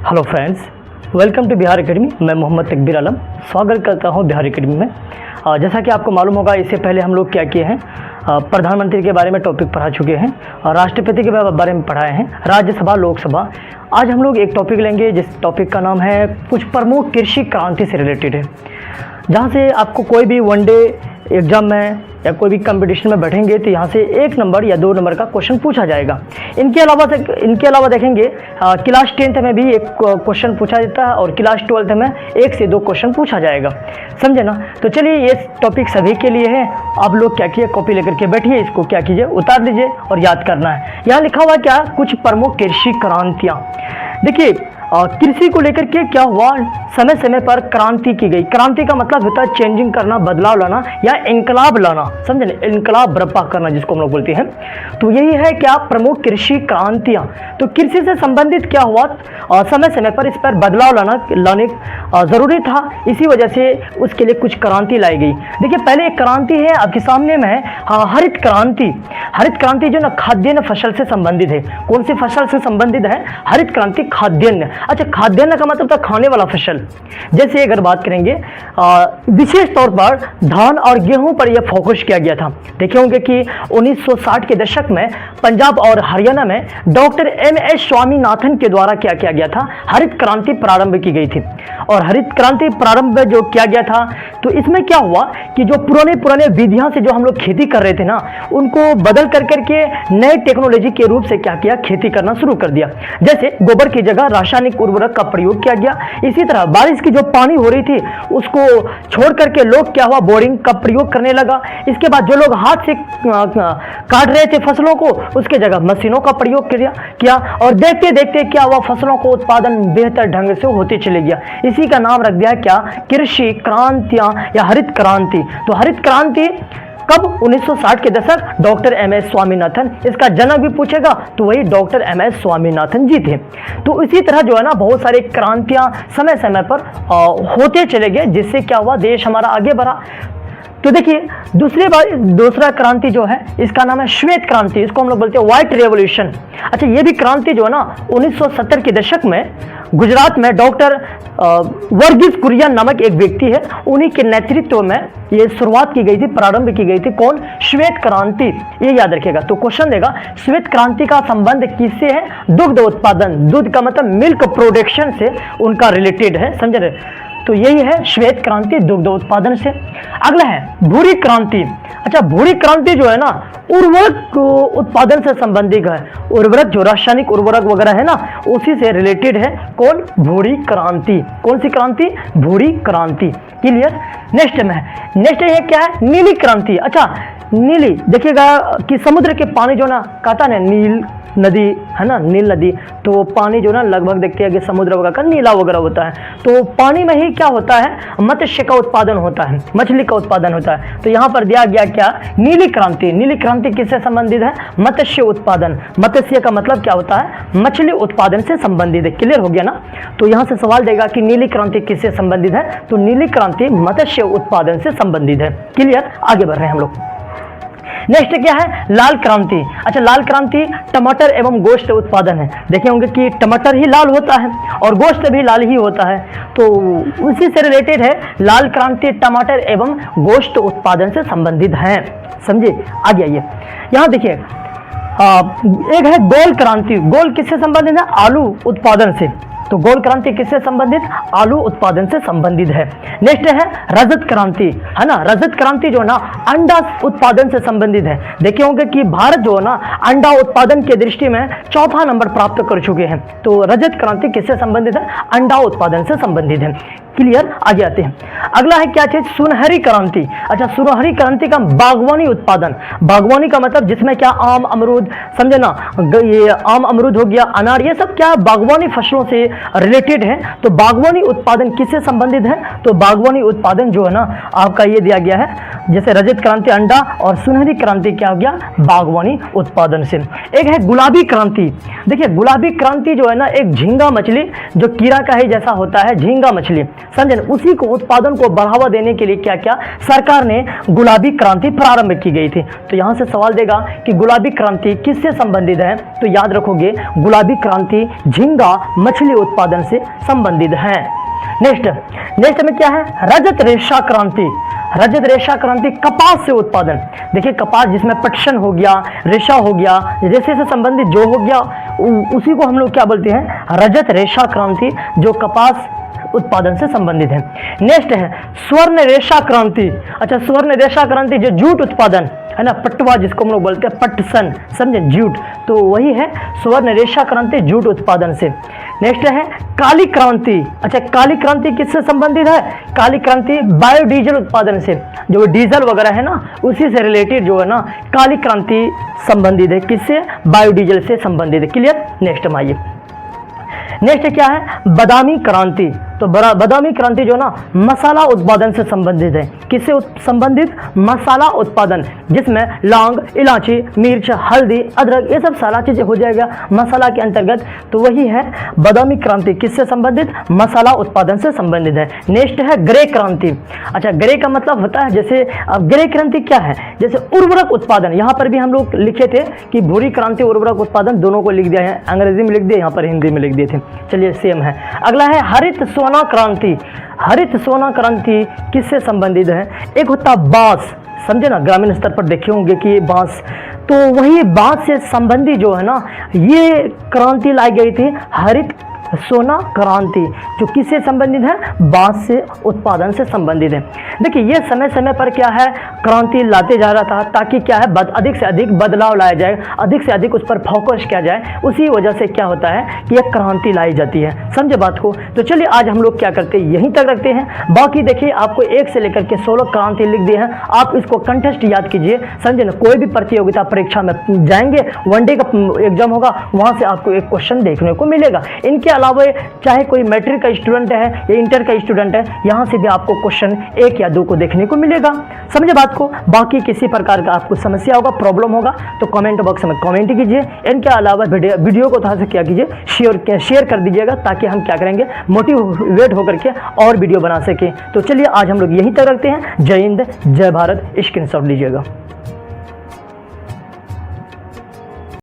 Hello friends, welcome to Bihar Academy. मैं मोहम्मद तकबीर आलम स्वागत करता हूं बिहार एकेडमी में। जैसा कि आपको मालूम होगा, इससे पहले हम लोग क्या किए हैं, प्रधानमंत्री के बारे में टॉपिक पढ़ा चुके हैं और राष्ट्रपति के बारे में पढ़ाए हैं, राज्यसभा, लोकसभा। आज हम लोग एक टॉपिक लेंगे जिस टॉपिक का नाम है कुछ प्रमुख कृषि क्रांति से रिलेटेड है, जहाँ से आपको कोई भी वनडे एग्जाम में या कोई भी कंपटीशन में बैठेंगे तो यहाँ से 1 नंबर या 2 नंबर का क्वेश्चन पूछा जाएगा। इनके अलावा देखेंगे क्लास 10th में भी एक क्वेश्चन पूछा जाता है और क्लास 12th में 1 से 2 क्वेश्चन पूछा जाएगा, समझे ना। तो चलिए, ये टॉपिक सभी के लिए है। आप लोग क्या कीजिए, कॉपी लेकर के बैठिए, इसको क्या कीजिए, उतार लीजिए और याद करना है। यहाँ लिखा हुआ क्या, कुछ प्रमुख कृषि क्रांतियाँ। देखिए, कृषि को लेकर के क्या हुआ, समय समय पर क्रांति की गई। क्रांति का मतलब होता है चेंजिंग करना, बदलाव लाना या इनकलाब लाना, समझे ना, इनकलाब बर्पा करना जिसको हम लोग बोलते हैं। तो यही है क्या, प्रमुख कृषि क्रांतियां। तो कृषि से संबंधित क्या हुआ, समय समय पर इस पर बदलाव लाने जरूरी था, इसी वजह से उसके लिए कुछ क्रांति लाई गई। देखिए, पहले एक क्रांति है आपके सामने में है, हरित क्रांति। हरित क्रांति जो ना खाद्यान्न फसल से संबंधित है। कौन सी फसल से संबंधित है? हरित क्रांति खाद्यान्न। अच्छा, खाद्यान्न का मतलब था खाने वाला फसल। जैसे अगर बात करेंगे, विशेष तौर पर धान और गेहूं पर यह फोकस किया गया था। देखे होंगे कि 1960 के दशक में पंजाब और हरियाणा में डॉक्टर MS स्वामीनाथन के द्वारा क्या किया गया था, हरित क्रांति प्रारंभ की गई थी। और हरित क्रांति प्रारंभ जो किया गया था, तो इसमें क्या हुआ कि जो पुराने विधियां से जो हम लोग खेती कर रहे थे ना, उनको बदल करके नए टेक्नोलॉजी के रूप से क्या किया, खेती करना शुरू कर दिया। जैसे गोबर की जगह रासायनिक उर्वरक का प्रयोग किया गया। इसी तरह बारिश की जो पानी हो रही थी उसको छोड़ करके लोग क्या हुआ, बोरिंग का प्रयोग करने लगा। इसके बाद जो लोग हाथ से काट रहे थे फसलों को, उसके जगह मशीनों का प्रयोग किया और देखते देखते क्या हुआ, फसलों को उत्पादन बेहतर ढंग से होते चले गया। इसी का नाम रख दिया क्या, कृषि क्रांतियां या हरित क्रांति। तो हरित क्रांति कब? 1960 के दशक, डॉक्टर MS स्वामीनाथन। इसका जनक भी पूछेगा तो वही डॉक्टर MS स्वामीनाथन जी थे। तो इसी तरह जो है ना, बहुत सारी क्रांतियां समय समय पर होते चले गए, जिससे क्या हुआ, देश हमारा आगे बढ़ा। तो देखिए, दूसरा क्रांति जो है, इसका नाम है श्वेत क्रांति। इसको हम लोग बोलते हैं व्हाइट रेवोल्यूशन। अच्छा, ये भी क्रांति जो है ना, 1970 के दशक में गुजरात में डॉक्टर वर्गीस कुरियन नामक एक व्यक्ति है, उन्हीं के नेतृत्व में ये शुरुआत की गई थी, प्रारंभ की गई थी। कौन? श्वेत क्रांति। ये याद रखिएगा। तो क्वेश्चन देगा, श्वेत क्रांति का संबंध किससे है? दुग्ध उत्पादन, दूध का मतलब मिल्क प्रोडक्शन से उनका रिलेटेड है, समझ रहे। तो यही है श्वेत क्रांति, दुग्ध उत्पादन से। अगला है भूरी क्रांति। अच्छा, भूरी क्रांति जो है ना, उर्वरक उत्पादन से संबंधित है। उर्वरक, जो रासायनिक उर्वरक वगैरह है ना, उसी से रिलेटेड है। कौन? भूरी क्रांति। कौन सी क्रांति? भूरी क्रांति। क्लियर। नेक्स्ट ये क्या है? नीली क्रांति। अच्छा, नीली देखिएगा कि समुद्र के पानी जो ना, कहता है नील नदी है ना, नील नदी। तो पानी जो ना लगभग देखते हैं कि समुद्र वगैरह का नीला वगैरह होता है। तो पानी में ही क्या होता है, मत्स्य का उत्पादन होता है, मछली का उत्पादन होता है। तो यहाँ पर दिया गया क्या, नीली क्रांति। नीली क्रांति किससे संबंधित है? मत्स्य उत्पादन। मत्स्य का मतलब क्या होता है? मछली उत्पादन से संबंधित है। क्लियर हो गया ना। तो यहाँ से सवाल देगा कि नीली क्रांति किससे संबंधित है? तो नीली क्रांति मत्स्य उत्पादन से संबंधित है। क्लियर। आगे बढ़ रहे हैं हम लोग। नेक्स्ट क्या है? लाल क्रांति। अच्छा, लाल क्रांति टमाटर एवं गोश्त उत्पादन है। देखे होंगे कि टमाटर ही लाल होता है और गोश्त भी लाल ही होता है, तो उसी से रिलेटेड है। लाल क्रांति टमाटर एवं गोश्त उत्पादन से संबंधित है, समझे। आगे आइए, यहाँ देखिए, एक है गोल क्रांति। गोल किससे संबंधित है? आलू उत्पादन से। तो गोल क्रांति किससे संबंधित? आलू उत्पादन से संबंधित है। नेक्स्ट है रजत क्रांति, है ना। रजत क्रांति जो है ना, अंडा उत्पादन से संबंधित है। देखे होंगे कि भारत जो है ना, अंडा उत्पादन के दृष्टि में 4था नंबर प्राप्त कर चुके हैं। तो रजत क्रांति किससे संबंधित है? अंडा उत्पादन से संबंधित है। क्लियर। आगे आते हैं। अगला है क्या चीज? सुनहरी क्रांति। अच्छा, सुनहरी क्रांति का बागवानी उत्पादन। बागवानी का मतलब जिसमें क्या, आम, अमरूद, समझे ना, ये आम, अमरूद हो गया, अनार, ये सब क्या बागवानी फसलों से रिलेटेड है। तो बागवानी उत्पादन किससे संबंधित है? तो बागवानी उत्पादन जो है ना, आपका ये दिया गया है, जैसे रजत क्रांति अंडा और सुनहरी क्रांति क्या हो गया, बागवानी उत्पादन से। एक है गुलाबी क्रांति। देखिए, गुलाबी क्रांति जो है ना, एक झींगा मछली जो कीड़ा का ही जैसा होता है, झींगा मछली, समझे, उसी को उत्पादन को बढ़ावा देने के लिए क्या क्या सरकार ने गुलाबी क्रांति प्रारंभ की गई थी। तो यहाँ से सवाल देगा कि गुलाबी क्रांति किससे संबंधित है? तो याद रखोगे, गुलाबी क्रांति झींगा मछली उत्पादन से संबंधित हैं। नेक्स्ट में क्या है, रजत रेशा क्रांति। रजत रेशा क्रांति कपास से उत्पादन। देखिए कपास जिसमें पटसन हो गया, रेशा हो गया, रेशे से संबंधित जो हो गया उसी को हम लोग क्या बोलते हैं, रजत रेशा क्रांति, जो कपास उत्पादन से संबंधित है। नेक्स्ट है स्वर्ण रेशा क्रांति। अच्छा, स्वर्ण रेशा क्रांति जो जूट उत्पादन है ना, पटवा जिसको हम लोग बोलते हैं, पटसन, समझे, जूट, तो वही है स्वर्ण रेशा क्रांति जूट उत्पादन से। नेक्स्ट है काली क्रांति। अच्छा, काली क्रांति किससे संबंधित है, काली क्रांति बायोडीजल उत्पादन से, जो डीजल वगैरह है ना उसी से रिलेटेड जो है ना काली क्रांति संबंधित है, किससे, बायोडीजल से संबंधित है। क्लियर। नेक्स्ट में आइए, नेक्स्ट क्या है बादामी क्रांति। तो बादामी क्रांति जो ना मसाला उत्पादन से संबंधित है, किससे संबंधित, मसाला उत्पादन, जिसमें लौंग, इलायची, मिर्च, हल्दी, अदरक, ये सब सारा चीज़ें हो जाएगा मसाला के अंतर्गत, तो वही है बादामी क्रांति, किससे संबंधित, मसाला उत्पादन से संबंधित है। नेक्स्ट है ग्रे क्रांति। अच्छा, ग्रे का मतलब होता है, जैसे अब ग्रे क्रांति क्या है, जैसे उर्वरक उत्पादन, यहाँ पर भी हम लोग लिखे थे कि भूरी क्रांति उर्वरक उत्पादन, दोनों को लिख दिया है, अंग्रेजी में लिख दिया, यहाँ पर हिंदी में लिख दिए थे। चलिए सेम है। अगला है हरित सोना क्रांति। हरित सोना क्रांति किससे संबंधित है, एक होता बांस, समझे ना, ग्रामीण स्तर पर देखे होंगे कि बांस, तो वही बांस से संबंधी जो है ना ये क्रांति लाई गई थी, हरित सोना क्रांति, जो किससे संबंधित है, बांस से उत्पादन से संबंधित है। देखिए ये समय समय पर क्या है क्रांति लाते जा रहा था, ताकि क्या है अधिक से अधिक बदलाव लाया जाए, अधिक से अधिक उस पर फोकस किया जाए, उसी वजह से क्या होता है कि यह क्रांति लाई जाती है। समझे बात को। तो चलिए आज हम लोग क्या करते हैं, यहीं तक रखते हैं। बाकी देखिए आपको 1 से लेकर के 16 क्रांति लिख दिए हैं, आप इसको कंटेस्ट याद कीजिए, समझे ना। कोई भी प्रतियोगिता परीक्षा में जाएंगे, वनडे का एग्जाम होगा, वहां से आपको एक क्वेश्चन देखने को मिलेगा। इनके अलावा चाहे कोई मैट्रिक का स्टूडेंट है या इंटर का स्टूडेंट है, यहां से भी आपको क्वेश्चन 1 या 2 को देखने को मिलेगा। समझे बात को। बाकी किसी प्रकार का आपको समस्या होगा, प्रॉब्लम होगा, तो कमेंट बॉक्स में कमेंट कीजिए। इनके अलावा वीडियो को थोड़ा सा क्या कीजिए, शेयर कर दीजिएगा, ताकि हम क्या करेंगे, मोटिवेट होकर के और वीडियो बना सकें। तो चलिए आज हम लोग यहीं तक रखते हैं। जय हिंद, जय भारत, स्क्रीनशॉट लीजिएगा।